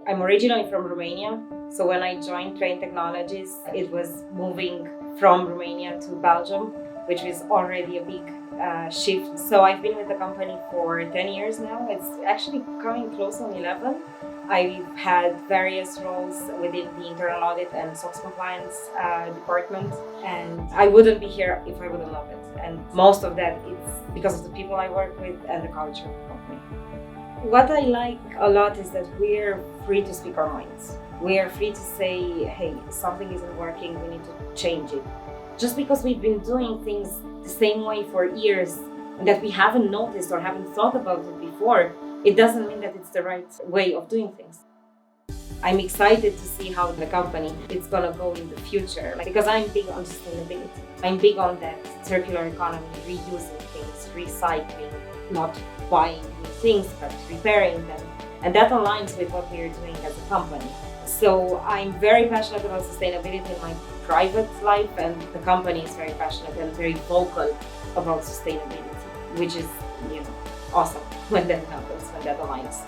I'm originally from Romania, so when I joined Train Technologies, it was moving from Romania to Belgium, which was already a big shift. So I've been with the company for 10 years now. It's actually coming close on 11. I've had various roles within the internal audit and SOX compliance department, and I wouldn't be here if I wouldn't love it. And most of that is because of the people I work with and the culture of the company. What I like a lot is that we're free to speak our minds. We are free to say, hey, something isn't working, we need to change it. Just because we've been doing things the same way for years and that we haven't noticed or haven't thought about it before, it doesn't mean that it's the right way of doing things. I'm excited to see how the company is going to go in the future, because I'm big on sustainability. I'm big on that circular economy, reusing things, recycling, not buying new things, but repairing them. And that aligns with what we are doing as a company. So I'm very passionate about sustainability in my private life, and the company is very passionate and very vocal about sustainability, which is, awesome when that happens, when that aligns.